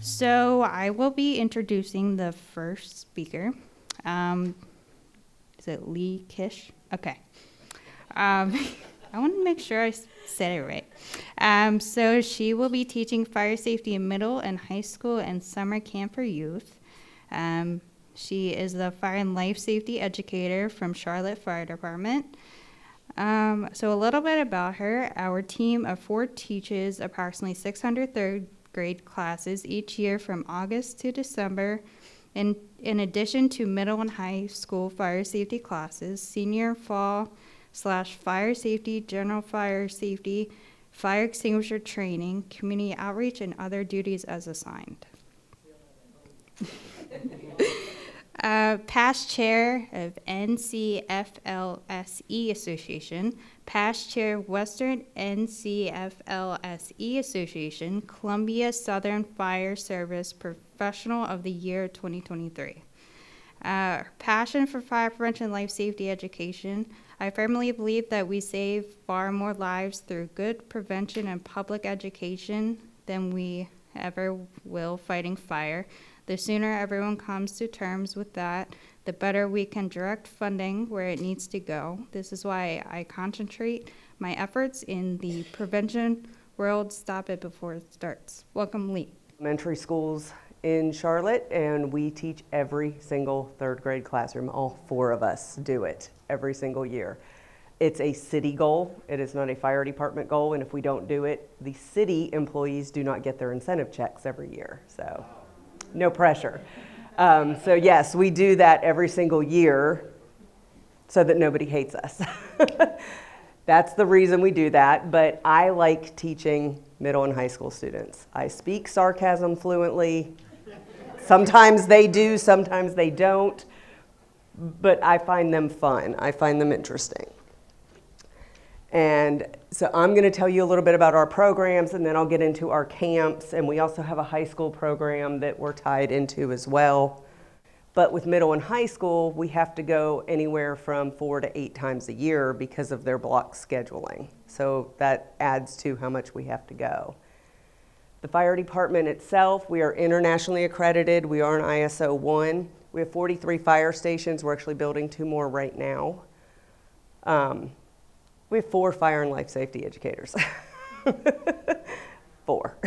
So I will be introducing the first speaker. Is it Leigh Gish? Okay. I want to make sure I said it right. So she will be teaching fire safety in middle and high school and summer camp for youth. She is the fire and life safety educator from Charlotte Fire Department. So a little bit about her. Our team of 4 teaches approximately 600 third grade classes each year from August to December. In addition to middle and high school fire safety classes, senior fall/fire safety, general fire safety, fire extinguisher training, community outreach, and other duties as assigned. Past chair of NCFLSE Association, past chair Western NCFLSE Association, Columbia Southern Fire Service Professional of the Year 2023. Passion for fire prevention and life safety education. I firmly believe that we save far more lives through good prevention and public education than we ever will fighting fire. The sooner everyone comes to terms with that, the better we can direct funding where it needs to go. This is why I concentrate my efforts in the prevention world. Stop it before it starts. Welcome, Leigh. Elementary schools in Charlotte, and we teach every single third grade classroom. All 4 of us do it every single year. It's a city goal. It is not a fire department goal, and if we don't do it, the city employees do not get their incentive checks every year. So no pressure. So yes, we do that every single year so that nobody hates us. That's the reason we do that, but I like teaching middle and high school students. I speak sarcasm fluently. Sometimes they do, sometimes they don't, but I find them fun. I find them interesting. And so I'm going to tell you a little bit about our programs, and then I'll get into our camps, and we also have a high school program that we're tied into as well. But with middle and high school, we have to go anywhere from 4 to 8 times a year because of their block scheduling. So that adds to how much we have to go. The fire department itself, we are internationally accredited. We are an ISO 1. We have 43 fire stations. We're actually building 2 more right now. We have 4 fire and life safety educators. 4.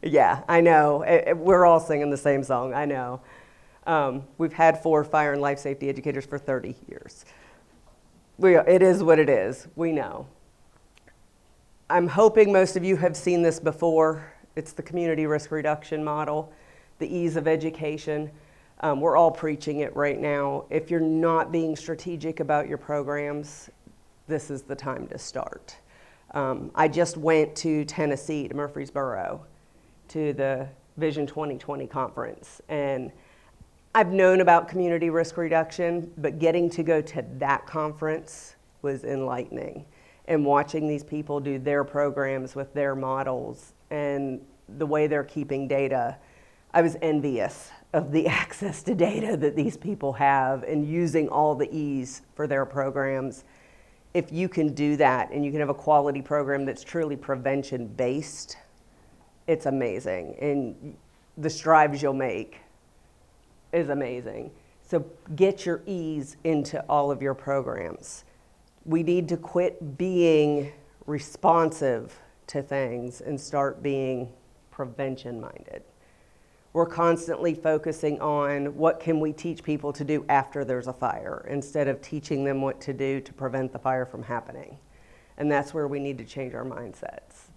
Yeah, I know. We're all singing the same song, I know. We've had 4 fire and life safety educators for 30 years. It is what it is, we know. I'm hoping most of you have seen this before. It's the community risk reduction model, the ease of education. We're all preaching it right now. If you're not being strategic about your programs, this is the time to start. I just went to Tennessee, to Murfreesboro, to the Vision 2020 conference. And I've known about community risk reduction, but getting to go to that conference was enlightening. And watching these people do their programs with their models and the way they're keeping data, I was envious of the access to data that these people have and using all the ease for their programs. If you can do that and you can have a quality program that's truly prevention based, it's amazing. And the strides you'll make is amazing. So get your ease into all of your programs. We need to quit being responsive to things and start being prevention minded. We're constantly focusing on what can we teach people to do after there's a fire instead of teaching them what to do to prevent the fire from happening. And that's where we need to change our mindsets.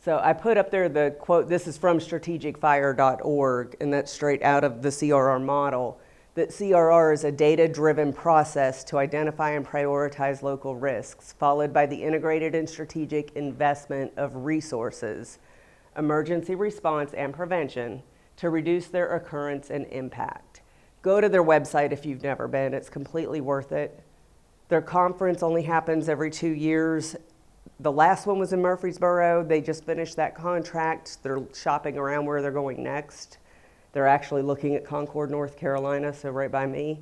So I put up there the quote, this is from strategicfire.org, and that's straight out of the CRR model, that CRR is a data-driven process to identify and prioritize local risks, followed by the integrated and strategic investment of resources, emergency response and prevention to reduce their occurrence and impact. Go to their website if you've never been. It's completely worth it. Their conference only happens every 2 years. The last one was in Murfreesboro. They just finished that contract. They're shopping around where they're going next. They're actually looking at Concord, North Carolina, so right by me.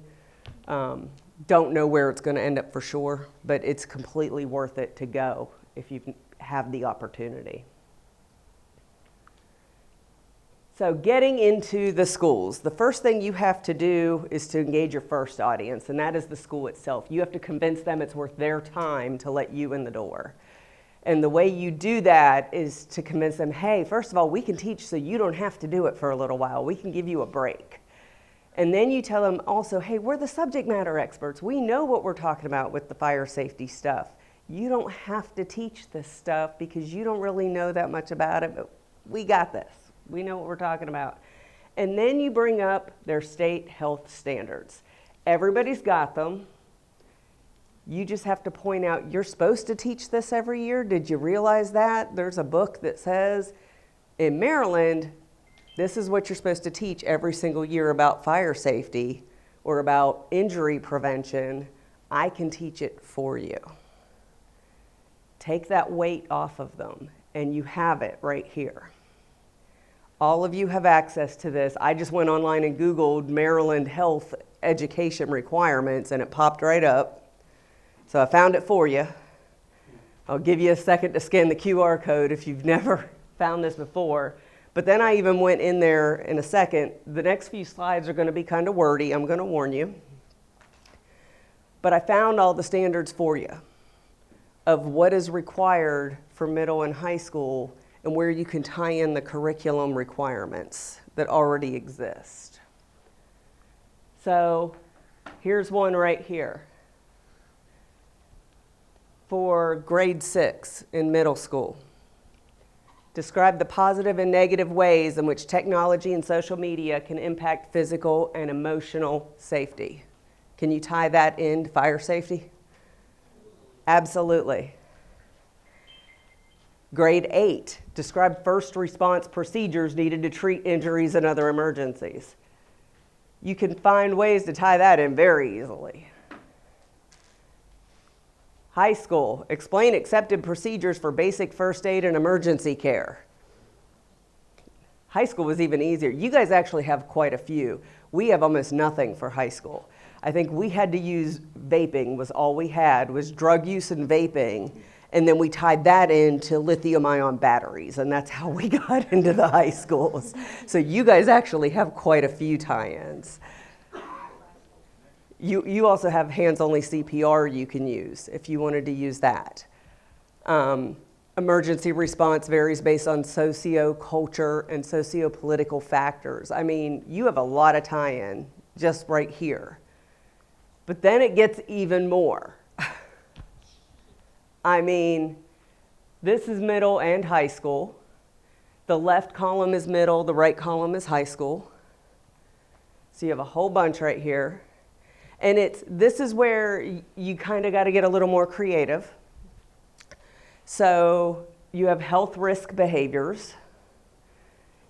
Don't know where it's going to end up for sure, but it's completely worth it to go if you have the opportunity. So getting into the schools, the first thing you have to do is to engage your first audience, and that is the school itself. You have to convince them it's worth their time to let you in the door. And the way you do that is to convince them, hey, first of all, we can teach so you don't have to do it for a little while. We can give you a break. And then you tell them also, hey, we're the subject matter experts. We know what we're talking about with the fire safety stuff. You don't have to teach this stuff because you don't really know that much about it, but we got this. We know what we're talking about. And then you bring up their state health standards. Everybody's got them. You just have to point out, you're supposed to teach this every year. Did you realize that? There's a book that says, in Maryland, this is what you're supposed to teach every single year about fire safety or about injury prevention. I can teach it for you. Take that weight off of them, and you have it right here. All of you have access to this. I just went online and Googled Maryland health education requirements, and it popped right up. So I found it for you. I'll give you a second to scan the QR code if you've never found this before. But then I even went in there in a second. The next few slides are going to be kind of wordy, I'm going to warn you. But I found all the standards for you of what is required for middle and high school and where you can tie in the curriculum requirements that already exist. So here's one right here. For grade 6 in middle school, describe the positive and negative ways in which technology and social media can impact physical and emotional safety. Can you tie that into fire safety? Absolutely. Grade 8, describe first response procedures needed to treat injuries and other emergencies. You can find ways to tie that in very easily. High school, explain accepted procedures for basic first aid and emergency care. High school was even easier. You guys actually have quite a few. We have almost nothing for high school. I think we had to use vaping was all we had, was drug use and vaping. And then we tied that into lithium-ion batteries, and that's how we got into the high schools. So you guys actually have quite a few tie-ins. You also have hands-only CPR you can use if you wanted to use that. Emergency response varies based on socio-culture and socio-political factors. I mean, you have a lot of tie-in just right here. But then it gets even more. I mean, this is middle and high school. The left column is middle, the right column is high school. So you have a whole bunch right here. And this is where you kind of got to get a little more creative. So you have health risk behaviors.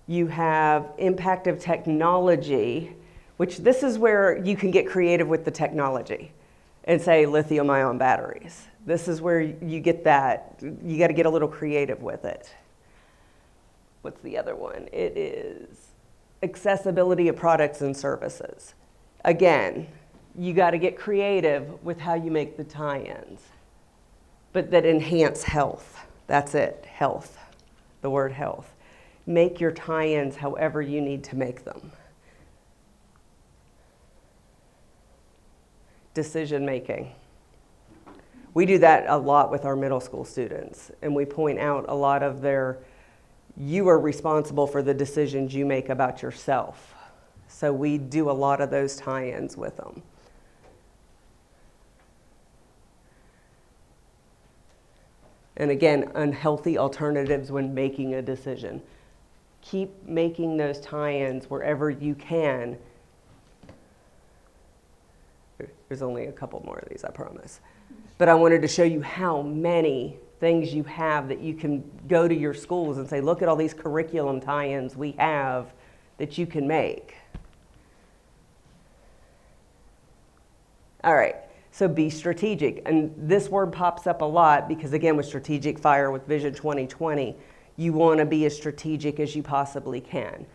You have impact of technology, which this is where you can get creative with the technology and say lithium-ion batteries. This is where you get that. You got to get a little creative with it. What's the other one? It is accessibility of products and services. Again, you got to get creative with how you make the tie-ins, but that enhance health. That's it, health, the word health. Make your tie-ins however you need to make them. Decision making. We do that a lot with our middle school students, and we point out a lot of you are responsible for the decisions you make about yourself. So we do a lot of those tie-ins with them. And again, unhealthy alternatives when making a decision. Keep making those tie-ins wherever you can. There's only a couple more of these, I promise. But I wanted to show you how many things you have that you can go to your schools and say, look at all these curriculum tie-ins we have that you can make. All right, so be strategic. And this word pops up a lot because, again, with Strategic Fire, with Vision 2020, you want to be as strategic as you possibly can.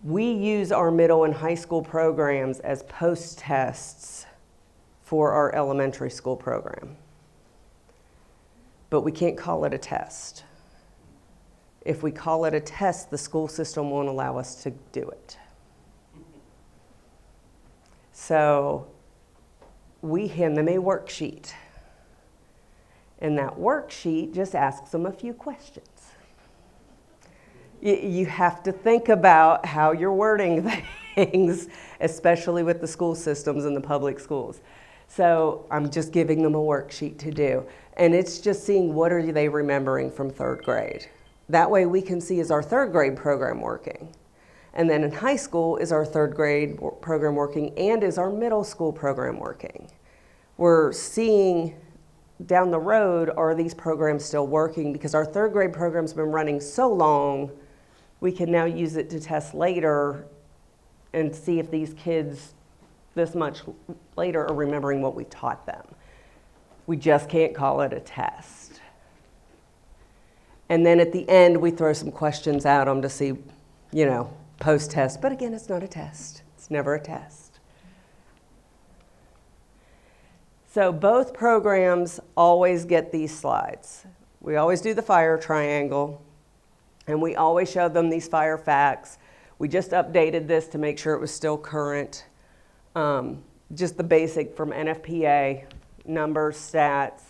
We use our middle and high school programs as post-tests for our elementary school program. But we can't call it a test. If we call it a test, the school system won't allow us to do it. So we hand them a worksheet. And that worksheet just asks them a few questions. You have to think about how you're wording things, especially with the school systems and the public schools. So I'm just giving them a worksheet to do. And it's just seeing what are they remembering from third grade. That way we can see, is our third grade program working? And then in high school, is our third grade program working, and is our middle school program working? We're seeing down the road, are these programs still working? Because our third grade program's been running so long, we can now use it to test later and see if these kids this much later are remembering what we taught them. We just can't call it a test. And then at the end, we throw some questions at them to see, post-test. But again, it's not a test. It's never a test. So both programs always get these slides. We always do the fire triangle, and we always show them these fire facts. We just updated this to make sure it was still current. Just the basic from NFPA, numbers, stats,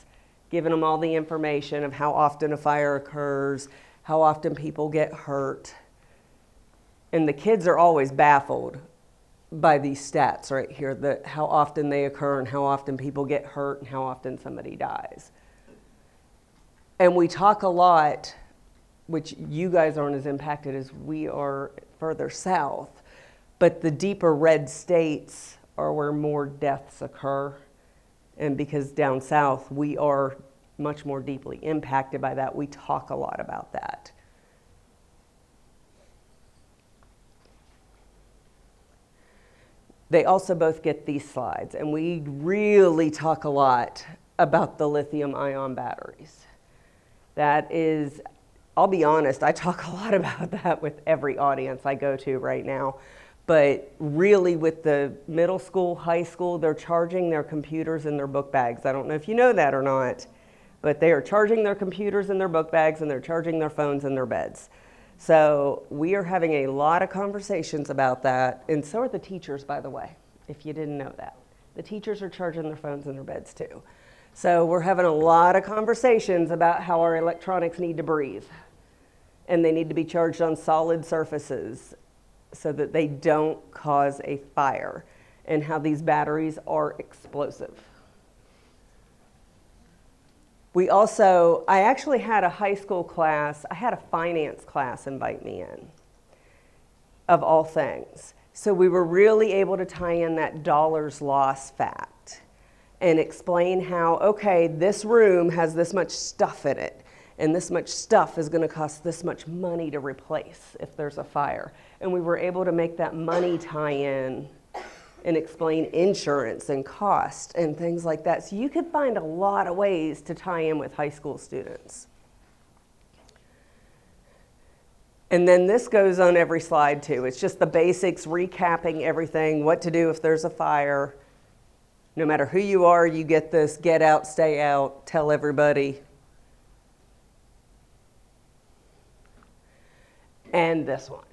giving them all the information of how often a fire occurs, how often people get hurt. And the kids are always baffled by these stats right here, how often they occur and how often people get hurt and how often somebody dies. And we talk a lot, which you guys aren't as impacted as we are further south, but the deeper red states are where more deaths occur. And because down south, we are much more deeply impacted by that, we talk a lot about that. They also both get these slides, and we really talk a lot about the lithium-ion batteries. That is, I'll be honest, I talk a lot about that with every audience I go to right now. But really with the middle school, high school, they're charging their computers in their book bags. I don't know if you know that or not, but they are charging their computers in their book bags and they're charging their phones in their beds. So we are having a lot of conversations about that, and so are the teachers, by the way, if you didn't know that. The teachers are charging their phones in their beds too. So we're having a lot of conversations about how our electronics need to breathe, and they need to be charged on solid surfaces so that they don't cause a fire, and how these batteries are explosive. I actually had a high school class, I had a finance class invite me in, of all things. So we were really able to tie in that dollars loss fact and explain how, okay, this room has this much stuff in it, and this much stuff is going to cost this much money to replace if there's a fire. And we were able to make that money tie in and explain insurance and cost and things like that. So you could find a lot of ways to tie in with high school students. And then this goes on every slide too. It's just the basics, recapping everything, what to do if there's a fire. No matter who you are, you get this, get out, stay out, tell everybody. And this one.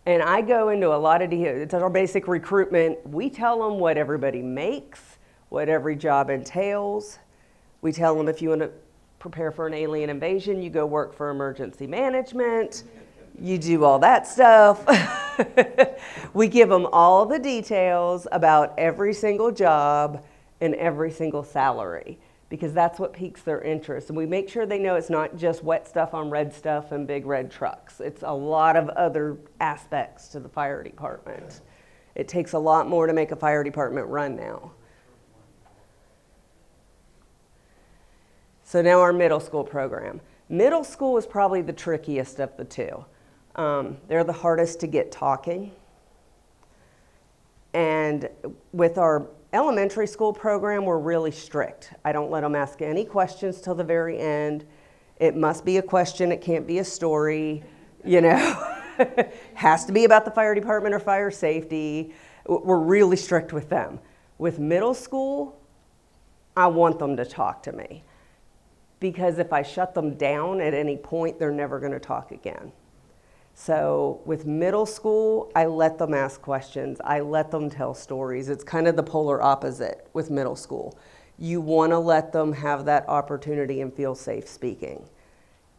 And I go into a lot of detail. It's our basic recruitment. We tell them what everybody makes, what every job entails. We tell them if you want to prepare for an alien invasion, you go work for emergency management. You do all that stuff. We give them all the details about every single job and every single salary, because that's what piques their interest. And we make sure they know it's not just wet stuff on red stuff and big red trucks. It's a lot of other aspects to the fire department. It takes a lot more to make a fire department run now. So now our middle school program. Middle school is probably the trickiest of the two. They're the hardest to get talking. And with our elementary school program, we're really strict. I don't let them ask any questions till the very end. It must be a question, it can't be a story, Has to be about the fire department or fire safety. We're really strict with them. With middle school, I want them to talk to me, because if I shut them down at any point, they're never going to talk again. So with middle school, I let them ask questions. I let them tell stories. It's kind of the polar opposite with middle school. You want to let them have that opportunity and feel safe speaking.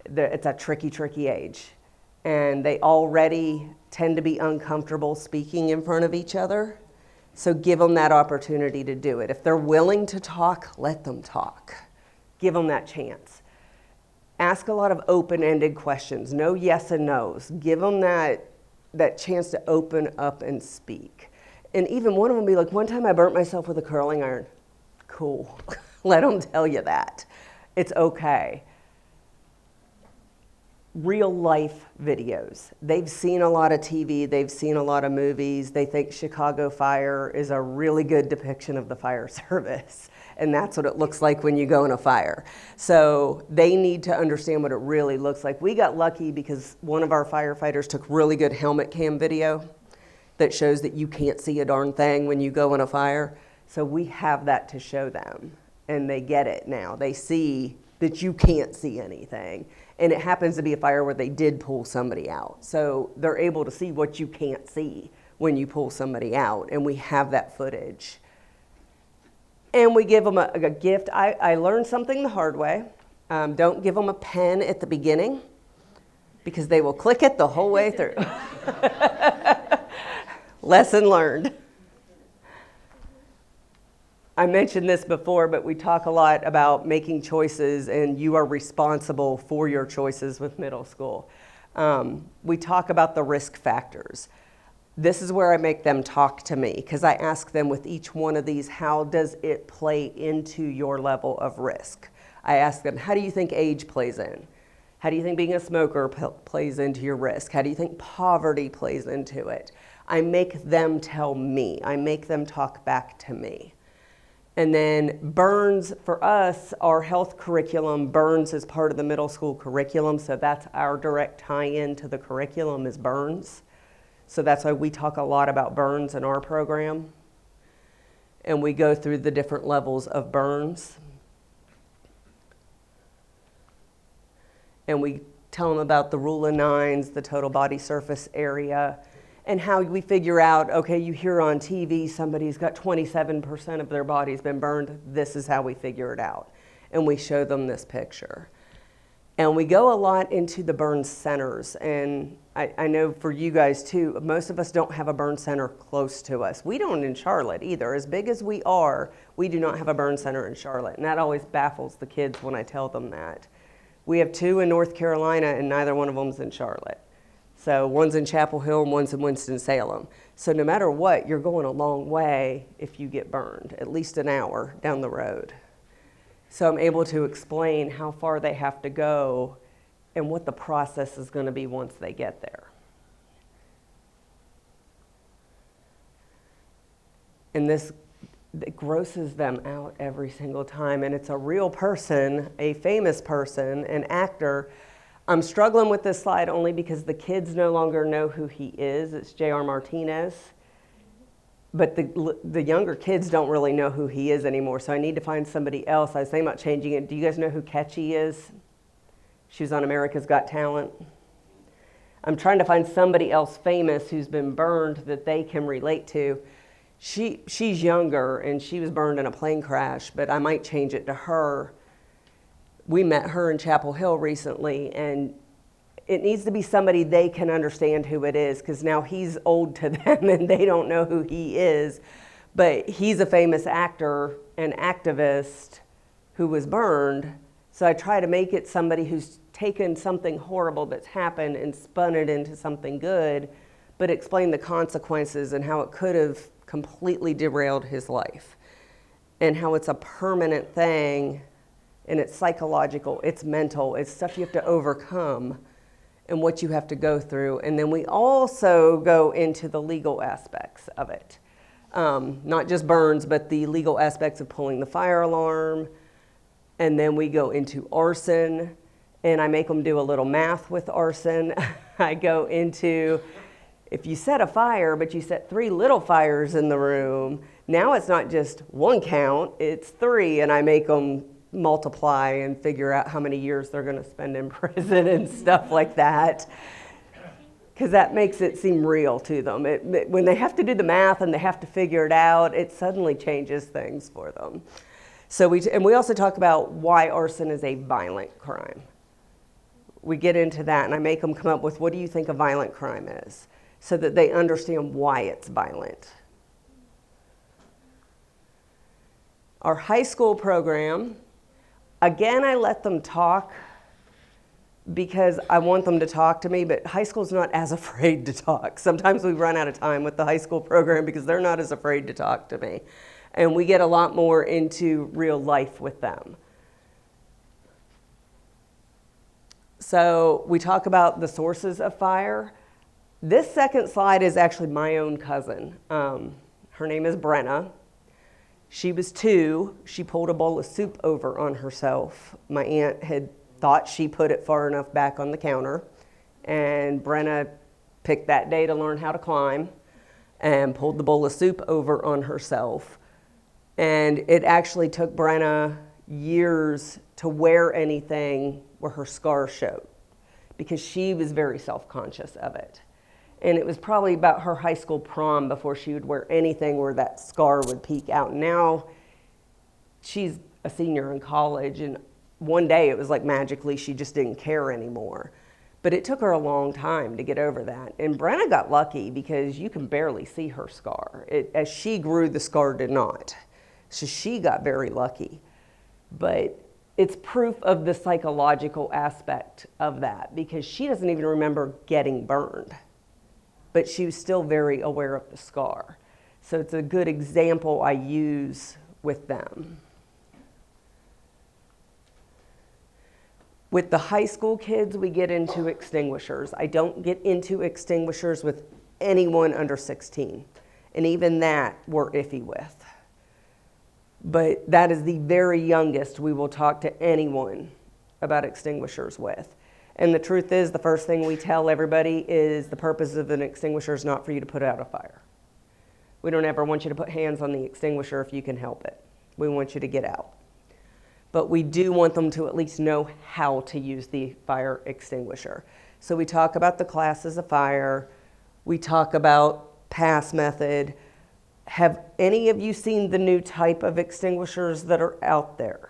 It's a tricky, tricky age. And they already tend to be uncomfortable speaking in front of each other. So give them that opportunity to do it. If they're willing to talk, let them talk. Give them that chance. Ask a lot of open-ended questions, no yes and no's. Give them that chance to open up and speak. And even one of them be like, one time I burnt myself with a curling iron. Cool. Let them tell you that. It's okay. Real life videos. They've seen a lot of TV, they've seen a lot of movies. They think Chicago Fire is a really good depiction of the fire service. And that's what it looks like when you go in a fire. So they need to understand what it really looks like. We got lucky because one of our firefighters took really good helmet cam video that shows that you can't see a darn thing when you go in a fire. So we have that to show them, and they get it now. They see that you can't see anything. And it happens to be a fire where they did pull somebody out. So they're able to see what you can't see when you pull somebody out, and we have that footage. And we give them a gift. I learned something the hard way. Don't give them a pen at the beginning because they will click it the whole way through. Lesson learned. I mentioned this before, but we talk a lot about making choices, and you are responsible for your choices with middle school. We talk about the risk factors. This is where I make them talk to me, because I ask them with each one of these, how does it play into your level of risk? I ask them, how do you think age plays in? How do you think being a smoker plays into your risk? How do you think poverty plays into it? I make them tell me. I make them talk back to me. And then Burns, for us, our health curriculum, Burns is part of the middle school curriculum, so that's our direct tie-in to the curriculum is Burns. So that's why we talk a lot about Burns in our program. And we go through the different levels of Burns. And we tell them about the rule of nines, the total body surface area, and how we figure out, okay, you hear on TV somebody's got 27% of their body's been burned. This is how we figure it out. And we show them this picture. And we go a lot into the burn centers. And I know for you guys too, most of us don't have a burn center close to us. We don't in Charlotte either. As big as we are, we do not have a burn center in Charlotte. And that always baffles the kids when I tell them that. We have 2 in North Carolina, and neither one of them's in Charlotte. So one's in Chapel Hill and one's in Winston-Salem. So no matter what, you're going a long way if you get burned, at least an hour down the road. So I'm able to explain how far they have to go and what the process is going to be once they get there. And this, it grosses them out every single time. And it's a real person, a famous person, an actor. I'm struggling with this slide only because the kids no longer know who he is. It's J.R. Martinez. But the younger kids don't really know who he is anymore, so I need to find somebody else. I was thinking about changing it. Do you guys know who Ketchy is? She was on America's Got Talent. I'm trying to find somebody else famous who's been burned that they can relate to. She's younger, and she was burned in a plane crash, but I might change it to her. We met her in Chapel Hill recently, and it needs to be somebody they can understand who it is, because now he's old to them and they don't know who he is. But he's a famous actor and activist who was burned. So I try to make it somebody who's taken something horrible that's happened and spun it into something good, but explain the consequences and how it could have completely derailed his life, and how it's a permanent thing, and it's psychological, it's mental, it's stuff you have to overcome, and what you have to go through. And then we also go into the legal aspects of it. Not just burns, but the legal aspects of pulling the fire alarm. And then we go into arson, and I make them do a little math with arson. I go into, if you set a fire, but you set 3 little fires in the room, now it's not just 1 count, it's 3, and I make them multiply and figure out how many years they're going to spend in prison and stuff like that, because that makes it seem real to them. When they have to do the math and they have to figure it out, it suddenly changes things for them. So we also talk about why arson is a violent crime. We get into that, and I make them come up with, what do you think a violent crime is, so that they understand why it's violent. Our high school program, again, I let them talk because I want them to talk to me, but high school's not as afraid to talk. Sometimes we run out of time with the high school program because they're not as afraid to talk to me. And we get a lot more into real life with them. So we talk about the sources of fire. This second slide is actually my own cousin. Her name is Brenna. She was 2. She pulled a bowl of soup over on herself. My aunt had thought she put it far enough back on the counter. And Brenna picked that day to learn how to climb and pulled the bowl of soup over on herself. And it actually took Brenna years to wear anything where her scar showed, because she was very self-conscious of it. And it was probably about her high school prom before she would wear anything where that scar would peek out. Now she's a senior in college, and one day it was like magically she just didn't care anymore. But it took her a long time to get over that. And Brenna got lucky because you can barely see her scar. As she grew, the scar did not. So she got very lucky. But it's proof of the psychological aspect of that, because she doesn't even remember getting burned, but she was still very aware of the scar. So it's a good example I use with them. With the high school kids, we get into extinguishers. I don't get into extinguishers with anyone under 16. And even that we're iffy with. But that is the very youngest we will talk to anyone about extinguishers with. And the truth is, the first thing we tell everybody is the purpose of an extinguisher is not for you to put out a fire. We don't ever want you to put hands on the extinguisher if you can help it. We want you to get out. But we do want them to at least know how to use the fire extinguisher. So we talk about the classes of fire. We talk about pass method. Have any of you seen the new type of extinguishers that are out there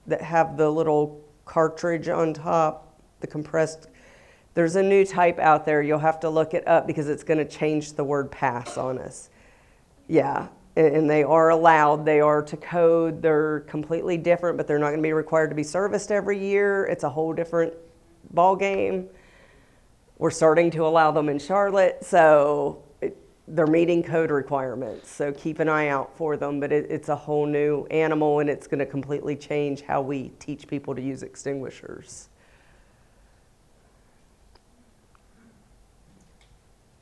that have the little cartridge on top, the compressed? There's a new type out there. You'll have to look it up because it's going to change the word pass on us. Yeah, and they are allowed. They are to code. They're completely different, but they're not going to be required to be serviced every year. It's a whole different ball game. We're starting to allow them in Charlotte, so they're meeting code requirements, so keep an eye out for them. But it's a whole new animal, and it's going to completely change how we teach people to use extinguishers.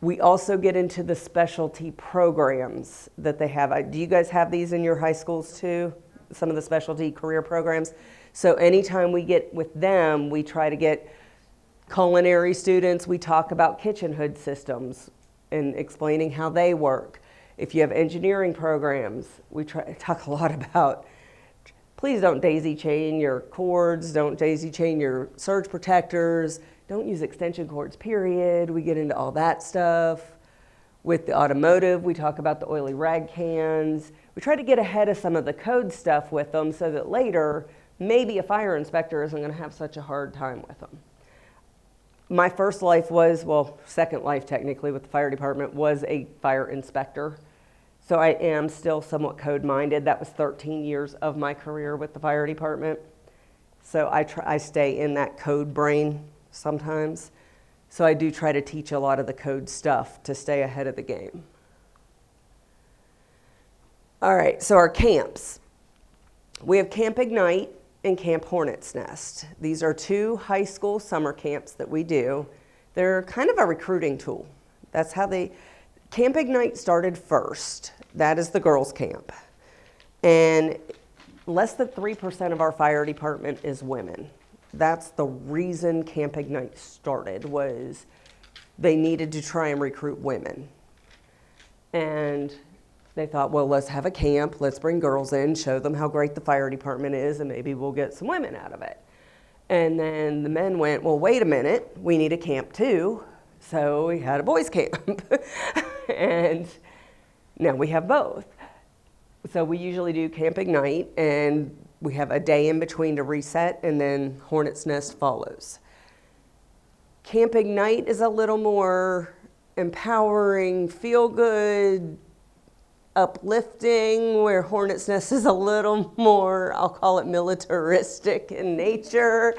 We also get into the specialty programs that they have. Do you guys have these in your high schools too? Some of the specialty career programs? So anytime we get with them, we try to get culinary students. We talk about kitchen hood systems and explaining how they work. If you have engineering programs, we try to talk a lot about, please don't daisy chain your cords, don't daisy chain your surge protectors, don't use extension cords, period. We get into all that stuff. With the automotive, we talk about the oily rag cans. We try to get ahead of some of the code stuff with them so that later, maybe a fire inspector isn't gonna have such a hard time with them. My first life was, well, second life technically with the fire department, was a fire inspector. So I am still somewhat code-minded. That was 13 years of my career with the fire department. So I stay in that code brain sometimes. So I do try to teach a lot of the code stuff to stay ahead of the game. All right, so our camps. We have Camp Ignite and Camp Hornet's Nest. These are 2 high school summer camps that we do. They're kind of a recruiting tool. That's how Camp Ignite started first. That is the girls' camp. And less than 3% of our fire department is women. That's the reason Camp Ignite started, was they needed to try and recruit women. And they thought, well, let's have a camp, let's bring girls in, show them how great the fire department is, and maybe we'll get some women out of it. And then the men went, well, wait a minute, we need a camp too. So we had a boys camp. And now we have both. So we usually do Camp Ignite, and we have a day in between to reset, and then Hornet's Nest follows. Camp Ignite is a little more empowering, feel-good, uplifting, where Hornet's Nest is a little more, I'll call it militaristic in nature.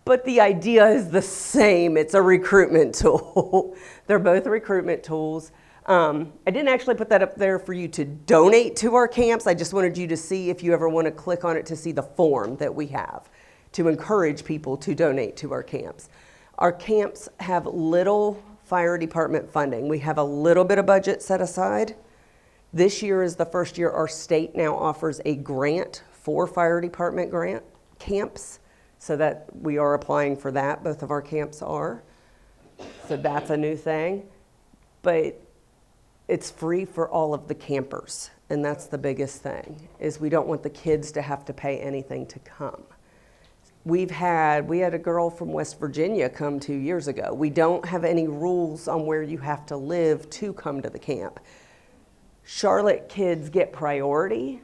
But the idea is the same. It's a recruitment tool. They're both recruitment tools. I didn't actually put that up there for you to donate to our camps. I just wanted you to see if you ever want to click on it to see the form that we have to encourage people to donate to our camps. Our camps have little fire department funding. We have a little bit of budget set aside. This year is the first year our state now offers a grant for fire department grant camps, so that we are applying for that. Both of our camps are. So that's a new thing. But it's free for all of the campers. And that's the biggest thing, is we don't want the kids to have to pay anything to come. We had a girl from West Virginia come 2 years ago. We don't have any rules on where you have to live to come to the camp. Charlotte kids get priority,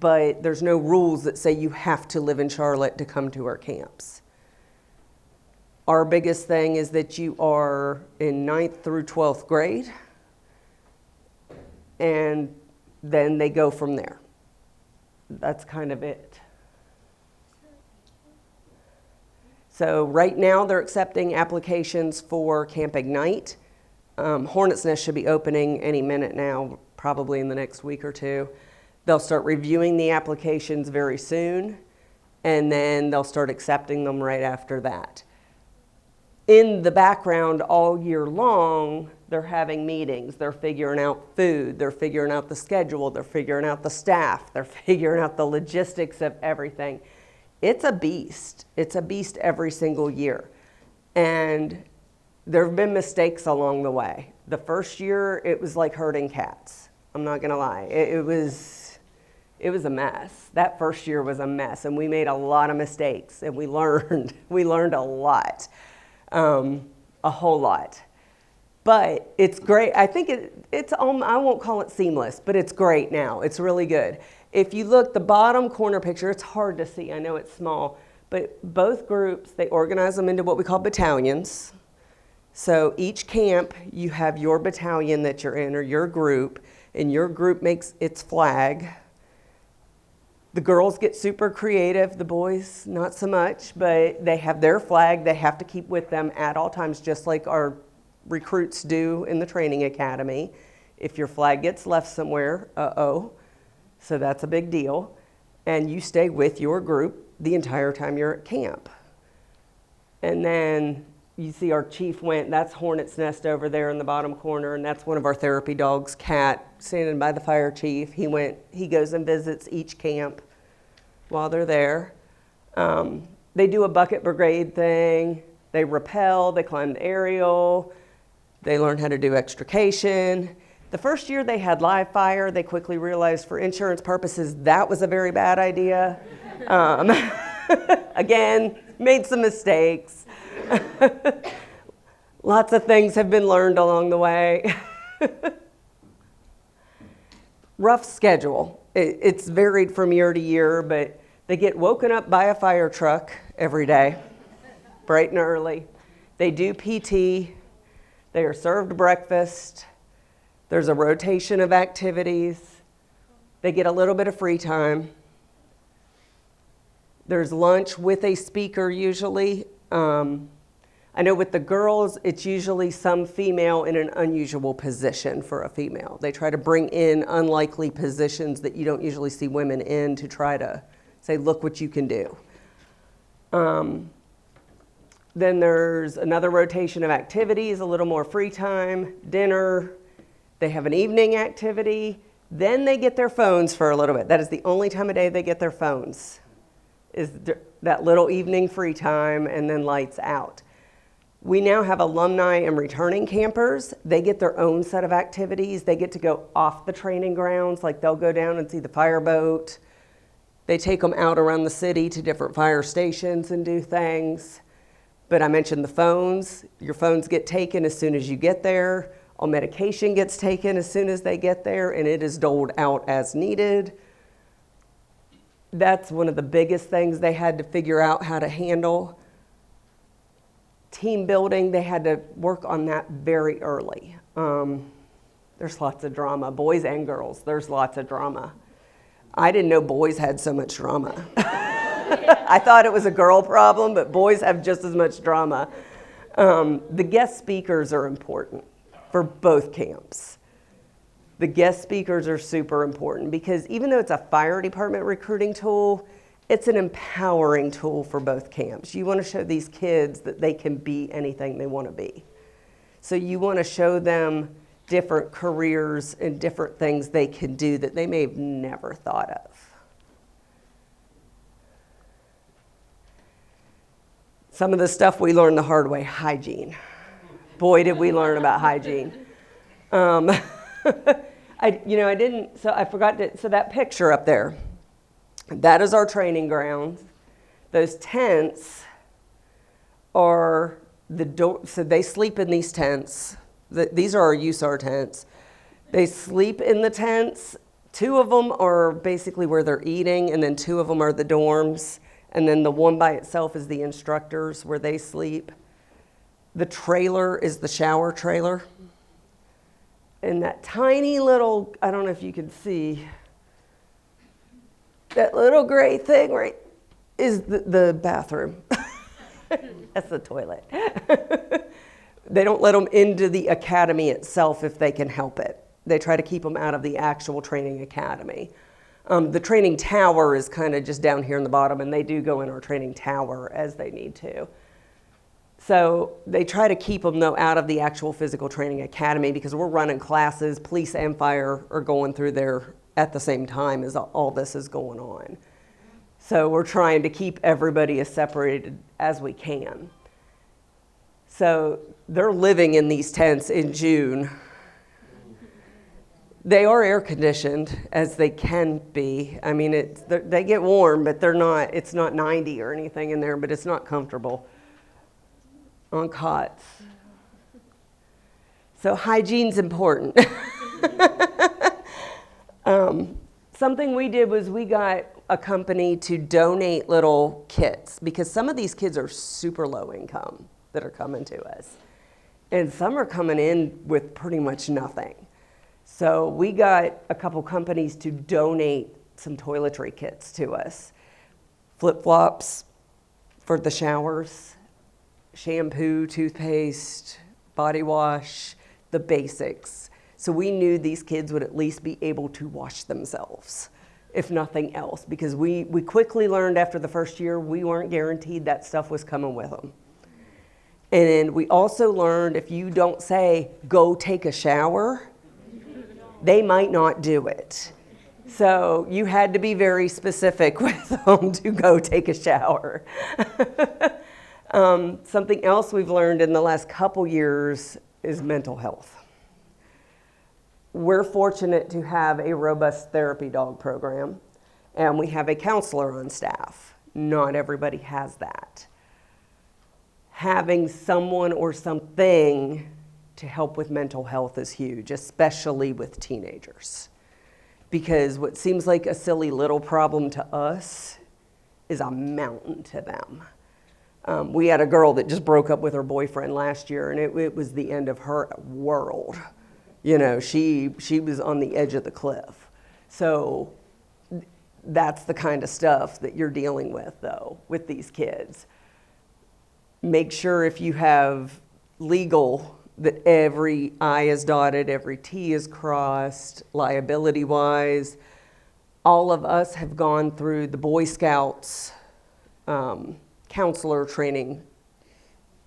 but there's no rules that say you have to live in Charlotte to come to our camps. Our biggest thing is that you are in 9th through 12th grade, and then they go from there. That's kind of it. So right now they're accepting applications for Camp Ignite. Hornet's Nest should be opening any minute now, probably in the next week or two. They'll start reviewing the applications very soon, and then they'll start accepting them right after that. In the background all year long, they're having meetings. They're figuring out food. They're figuring out the schedule. They're figuring out the staff. They're figuring out the logistics of everything. It's a beast. It's a beast every single year. And there have been mistakes along the way. The first year, it was like herding cats. I'm not going to lie. It was a mess. That first year was a mess, and we made a lot of mistakes, and we learned. We learned a lot, a whole lot. But it's great. I think it's I won't call it seamless, but it's great now. It's really good. If you look, the bottom corner picture, it's hard to see. I know it's small, but both groups, they organize them into what we call battalions. So each camp, you have your battalion that you're in, or your group, and your group makes its flag. The girls get super creative, the boys not so much, but they have their flag they have to keep with them at all times, just like our recruits do in the training academy. If your flag gets left somewhere, so that's a big deal. And you stay with your group the entire time you're at camp. And then you see our chief went, that's Hornet's Nest over there in the bottom corner, and that's one of our therapy dogs, Cat, standing by the fire chief. He goes and visits each camp while they're there. They do a bucket brigade thing. They rappel, they climb the aerial. They learn how to do extrication. The first year they had live fire. They quickly realized for insurance purposes that was a very bad idea. Again, made some mistakes. Lots of things have been learned along the way. Rough schedule. It's varied from year to year, but they get woken up by a fire truck every day, bright and early. They do PT. They are served breakfast. There's a rotation of activities. They get a little bit of free time. There's lunch with a speaker usually. I know with the girls, it's usually some female in an unusual position for a female. They try to bring in unlikely positions that you don't usually see women in to try to say, look what you can do. Then there's another rotation of activities, a little more free time, dinner. They have an evening activity. Then they get their phones for a little bit. That is the only time of day they get their phones, is that little evening free time, and then lights out. We now have alumni and returning campers. They get their own set of activities. They get to go off the training grounds, like they'll go down and see the fireboat. They take them out around the city to different fire stations and do things. But I mentioned the phones. Your phones get taken as soon as you get there. All medication gets taken as soon as they get there, and it is doled out as needed. That's one of the biggest things they had to figure out how to handle. Team building, they had to work on that very early. There's lots of drama, boys and girls, there's lots of drama. I didn't know boys had so much drama. I thought it was a girl problem, but boys have just as much drama. The guest speakers are important for both camps. The guest speakers are super important because even though it's a fire department recruiting tool, it's an empowering tool for both camps. You want to show these kids that they can be anything they want to be. So you want to show them different careers and different things they can do that they may have never thought of. Some of the stuff we learned the hard way, hygiene. Boy, did we learn about hygiene. I forgot to, so that picture up there, that is our training grounds. Those tents are so they sleep in these tents. These are our USAR tents. They sleep in the tents. 2 of them are basically where they're eating, and then 2 of them are the dorms. And then the one by itself is the instructors where they sleep. The trailer is the shower trailer. And that tiny little, I don't know if you can see, that little gray thing right is the bathroom. That's the toilet. They don't let them into the academy itself if they can help it. They try to keep them out of the actual training academy. The training tower is kind of just down here in the bottom, and they do go in our training tower as they need to. So they try to keep them, though, out of the actual physical training academy because we're running classes. Police and fire are going through there at the same time as all this is going on. So we're trying to keep everybody as separated as we can. So they're living in these tents in June. They are air conditioned as they can be. I mean, they get warm, but it's not 90 or anything in there, but it's not comfortable on cots. So hygiene's important. Something we did was we got a company to donate little kits because some of these kids are super low income that are coming to us. And some are coming in with pretty much nothing. So we got a couple companies to donate some toiletry kits to us. Flip-flops for the showers, shampoo, toothpaste, body wash, the basics. So we knew these kids would at least be able to wash themselves, if nothing else, because we quickly learned after the first year we weren't guaranteed that stuff was coming with them. And we also learned if you don't say, go take a shower, they might not do it. So you had to be very specific with them to go take a shower. Something else we've learned in the last couple years is mental health. We're fortunate to have a robust therapy dog program, and we have a counselor on staff. Not everybody has that. Having someone or something to help with mental health is huge, especially with teenagers. Because what seems like a silly little problem to us is a mountain to them. We had a girl that just broke up with her boyfriend last year, and it was the end of her world. You know, she was on the edge of the cliff. So that's the kind of stuff that you're dealing with, though, with these kids. Make sure if you have legal that every I is dotted, every T is crossed, liability-wise. All of us have gone through the Boy Scouts counselor training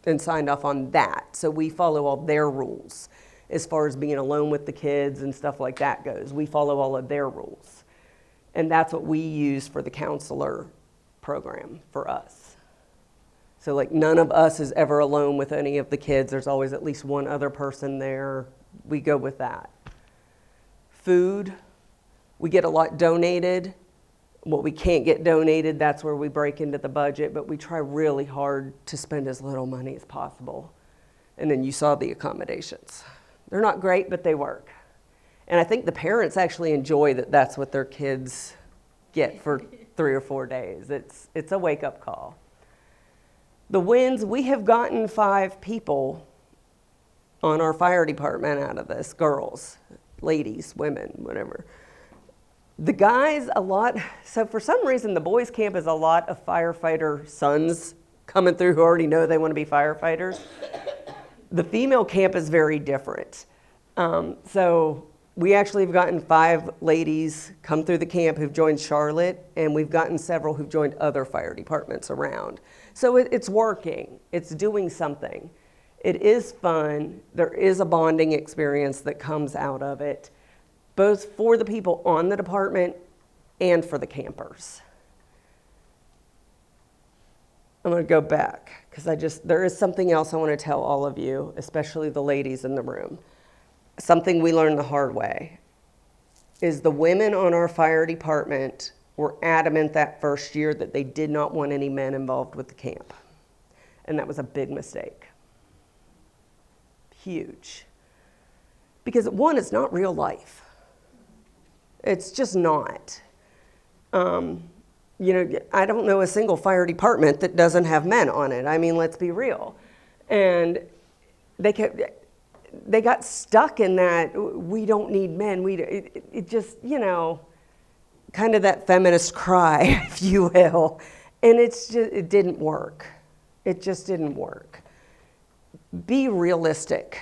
and signed off on that. So we follow all their rules as far as being alone with the kids and stuff like that goes. We follow all of their rules. And that's what we use for the counselor program for us. So like none of us is ever alone with any of the kids. There's always at least one other person there. We go with that. Food, we get a lot donated. What we can't get donated, that's where we break into the budget, but we try really hard to spend as little money as possible. And then you saw the accommodations. They're not great, but they work. And I think the parents actually enjoy that that's what their kids get for 3 or 4 days. It's a wake-up call. The wins, we have gotten 5 people on our fire department out of this, girls, ladies, women, whatever. The guys, a lot, so for some reason, the boys' camp is a lot of firefighter sons coming through who already know they want to be firefighters. The female camp is very different. So we actually have gotten 5 ladies come through the camp who've joined Charlotte, and we've gotten several who've joined other fire departments around. So it's working. It's doing something. It is fun. There is a bonding experience that comes out of it, both for the people on the department and for the campers. I'm going to go back because there is something else I want to tell all of you, especially the ladies in the room. Something we learned the hard way is the women on our fire department were adamant that first year that they did not want any men involved with the camp. And that was a big mistake. Huge. Because one, it's not real life. It's just not. I don't know a single fire department that doesn't have men on it. I mean, let's be real. And they got stuck in that, we don't need men. It just, kind of that feminist cry, if you will. And it didn't work. It just didn't work. Be realistic.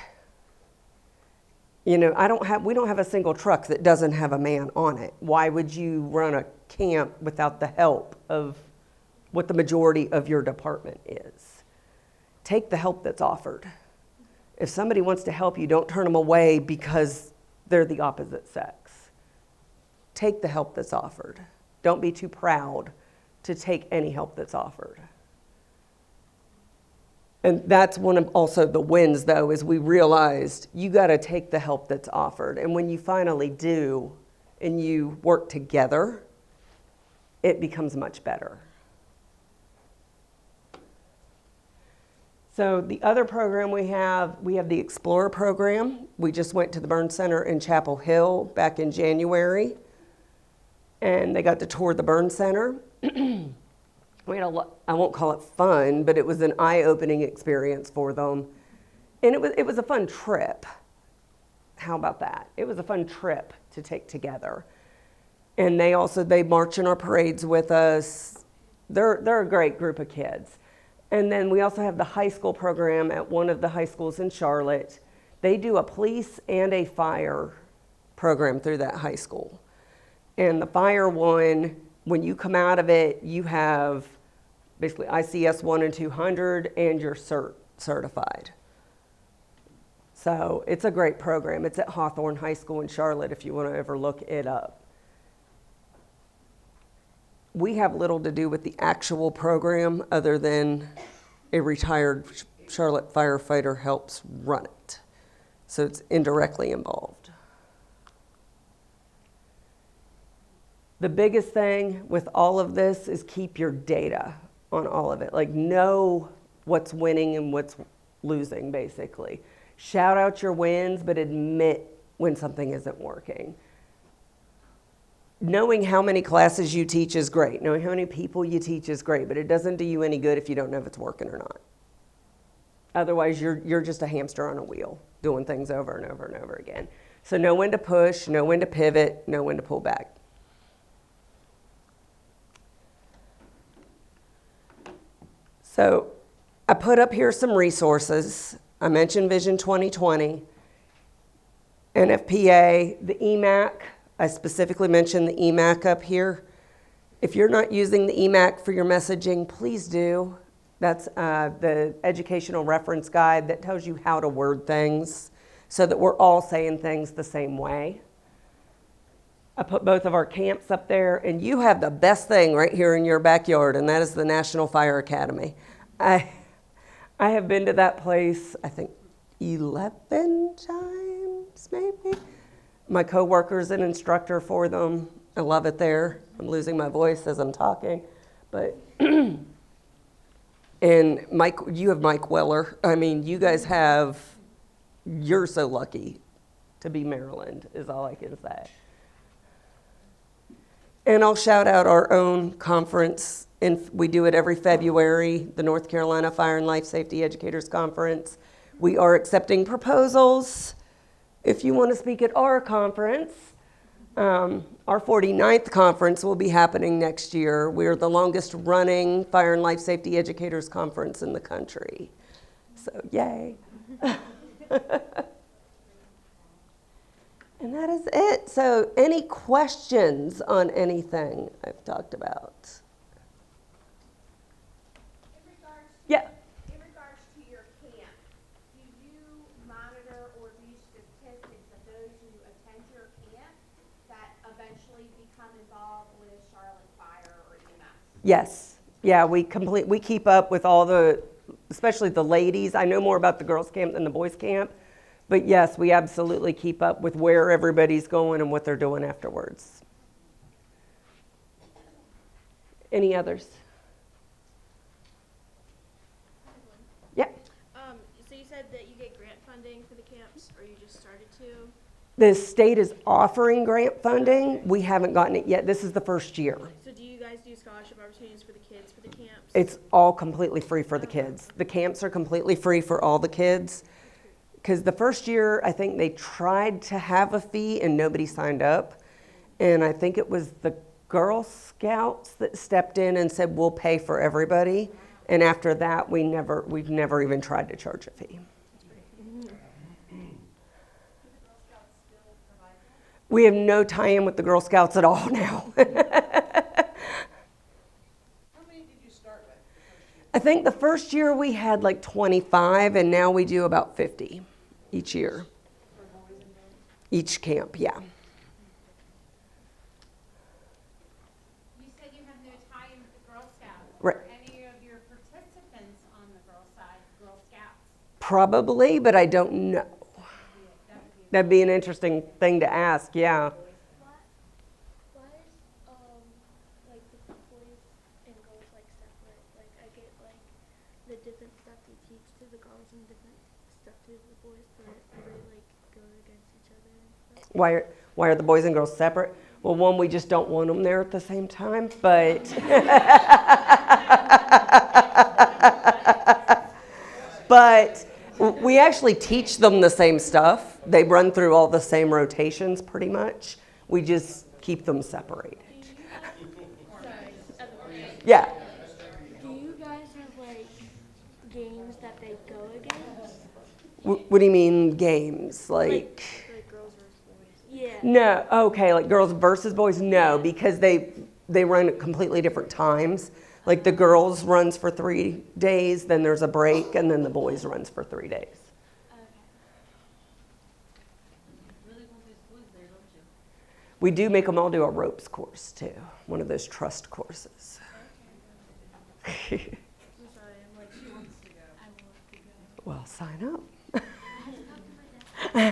We don't have a single truck that doesn't have a man on it. Why would you run a camp without the help of what the majority of your department is? Take the help that's offered. If somebody wants to help you, don't turn them away because they're the opposite sex. Take the help that's offered. Don't be too proud to take any help that's offered. And that's one of also the wins, though, is we realized you got to take the help that's offered. And when you finally do and you work together, it becomes much better. So the other program we have the Explorer program. We just went to the Burn Center in Chapel Hill back in January. And they got to tour the Burn Center. We had I won't call it fun, but it was an eye-opening experience for them. And it was a fun trip. How about that? It was a fun trip to take together. And they march in our parades with us. They're a great group of kids. And then we also have the high school program at one of the high schools in Charlotte. They do a police and a fire program through that high school. And the fire one, when you come out of it, you have basically ICS 1 and 200 and you're certified. So it's a great program. It's at Hawthorne High School in Charlotte if you want to ever look it up. We have little to do with the actual program other than a retired Charlotte firefighter helps run it. So it's indirectly involved. The biggest thing with all of this is keep your data on all of it. Like know what's winning and what's losing, basically. Shout out your wins, but admit when something isn't working. Knowing how many classes you teach is great. Knowing how many people you teach is great, but it doesn't do you any good if you don't know if it's working or not. Otherwise, you're just a hamster on a wheel, doing things over and over and over again. So know when to push, know when to pivot, know when to pull back. So I put up here some resources. I mentioned Vision 2020, NFPA, the EMAC. I specifically mentioned the EMAC up here. If you're not using the EMAC for your messaging, please do. That's the educational reference guide that tells you how to word things so that we're all saying things the same way. I put both of our camps up there, and you have the best thing right here in your backyard, and that is the National Fire Academy. I have been to that place, I think 11 times maybe. My coworker's an instructor for them. I love it there. I'm losing my voice as I'm talking, but and Mike, you have Mike Weller. I mean, you guys have, you're so lucky to be Maryland, is all I can say. And I'll shout out our own conference, and we do it every February, the North Carolina Fire and Life Safety Educators Conference. We are accepting proposals. If you want to speak at our conference, our 49th conference will be happening next year. We're the longest running Fire and Life Safety Educators Conference in the country. So, yay. And that is it. So, any questions on anything I've talked about? Yeah. In regards to your camp, do you monitor or do statistics of those who attend your camp that eventually become involved with Charlotte Fire or EMS? Yes. Yeah, we keep up with all the, especially the ladies. I know more about the girls' camp than the boys' camp. But yes, we absolutely keep up with where everybody's going and what they're doing afterwards. Any others? Yeah. So you said that you get grant funding for the camps, or you just started to? The state is offering grant funding. We haven't gotten it yet. This is the first year. So do you guys do scholarship opportunities for the kids for the camps? It's all completely free for the kids. The camps are completely free for all the kids. Because the first year, I think they tried to have a fee and nobody signed up. And I think it was the Girl Scouts that stepped in and said, we'll pay for everybody. And after that, we've never even tried to charge a fee. We have no tie-in with the Girl Scouts at all now. How many did you start with? I think the first year we had like 25, and now we do about 50 each year. For boys and girls? Each camp, yeah. You said you have no tie-in with the Girl Scouts. Right. Are any of your participants on the girl side Girl Scouts? Probably, but I don't know. That'd be an interesting thing to ask, yeah. Why is like the boys and girls like separate? Like I get like the different stuff they teach to the girls and different stuff to the boys, but they like go against each other and stuff. Why are the boys and girls separate? Well, one, we just don't want them there at the same time, but but we actually teach them the same stuff. They run through all the same rotations pretty much. We just keep them separated. Yeah. Do you guys have like games that they go against? What do you mean games? Like girls versus boys. Yeah. no, okay, like girls versus boys? No, because they run at completely different times. Like the girls runs for 3 days, then there's a break, and then the boys runs for 3 days. We do make them all do a ropes course too, one of those trust courses. I'm sorry, I'm like, she wants to go. I want to go. Well, sign up. Can you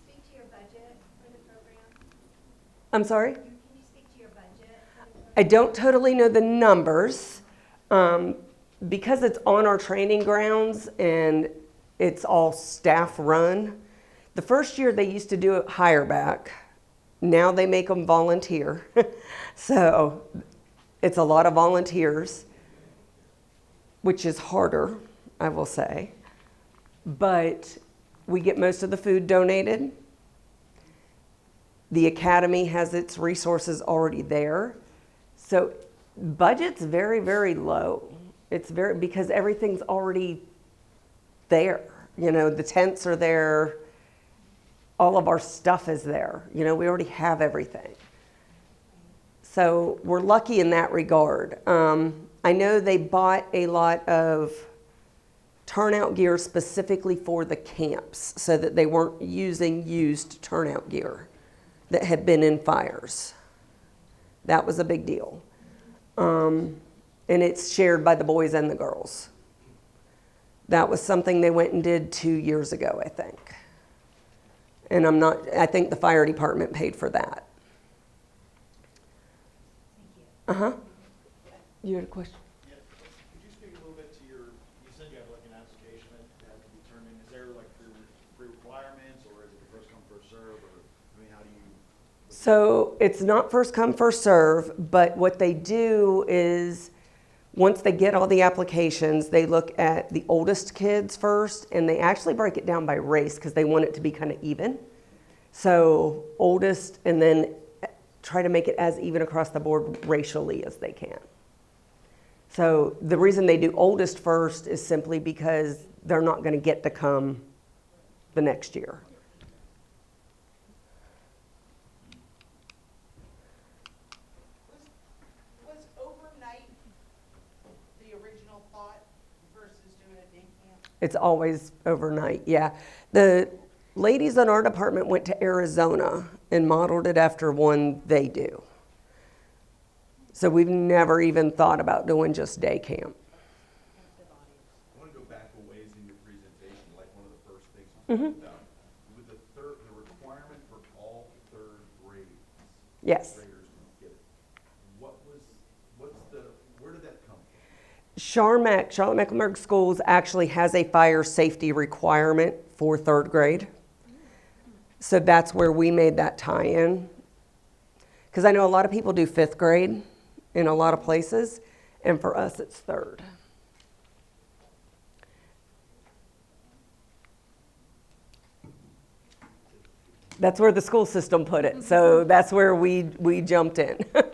speak to your budget for the program? I'm sorry? Can you speak to your budget for the program? I don't totally know the numbers because it's on our training grounds and it's all staff run. The first year they used to do it higher back. Now they make them volunteer. So it's a lot of volunteers, which is harder, I will say. But we get most of the food donated. The academy has its resources already there. So budget's very, very low. It's because everything's already there. You know, the tents are there. All of our stuff is there. You know, we already have everything. So we're lucky in that regard. I know they bought a lot of turnout gear specifically for the camps so that they weren't using used turnout gear that had been in fires. That was a big deal. And it's shared by the boys and the girls. That was something they went and did 2 years ago, I think. And I think the fire department paid for that. Uh-huh. You had a question? Yeah. Could you speak a little bit to you said you have like an application that has to be turned in. Is there like pre-requirements, or is it the first come, first serve, or, I mean, how do you? So it's not first come, first serve, but what they do is once they get all the applications, they look at the oldest kids first, and they actually break it down by race because they want it to be kind of even. So oldest, and then try to make it as even across the board racially as they can. So the reason they do oldest first is simply because they're not going to get to come the next year. Was overnight the original thought versus doing a day camp? It's always overnight, yeah. The ladies in our department went to Arizona and modeled it after one they do. So we've never even thought about doing just day camp. I want to go back a ways in your presentation, like one of the first things you talked about. With the requirement for all third grades, Yes. graders to get it. Where did that come from? Charlotte-Mecklenburg Schools actually has a fire safety requirement for third grade. So that's where we made that tie-in. Because I know a lot of people do fifth grade in a lot of places, and for us it's third. That's where the school system put it, so that's where we jumped in. Now, do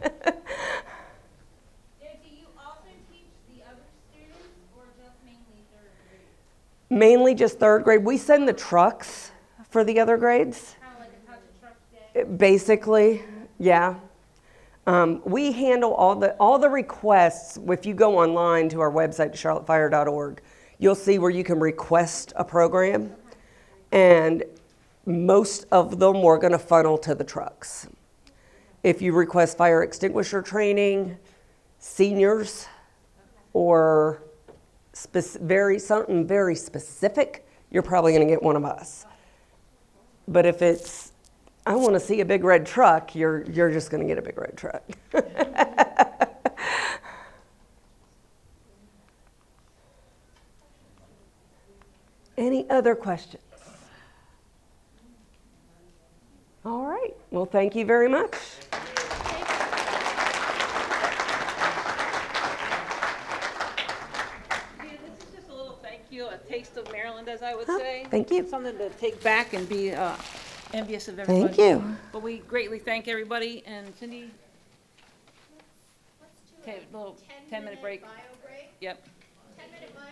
you also teach the other students or just mainly third grade? Mainly just third grade. We send the trucks for the other grades. Kind of like a touch a truck day? Basically, yeah. We handle all the requests. If you go online to our website, charlottefire.org, you'll see where you can request a program, and most of them we're going to funnel to the trucks. If you request fire extinguisher training, seniors, or something very specific, you're probably going to get one of us. But if it's I want to see a big red truck, you're just going to get a big red truck. Any other questions? All right. Well, thank you very much. Yeah, this is just a little thank you, a taste of Maryland, as I would say. Thank you. Something to take back and be envious of everybody. Thank you. But we greatly thank everybody, and Cindy, Let's do okay, a little 10-minute break. bio break. Yep. 10-minute bio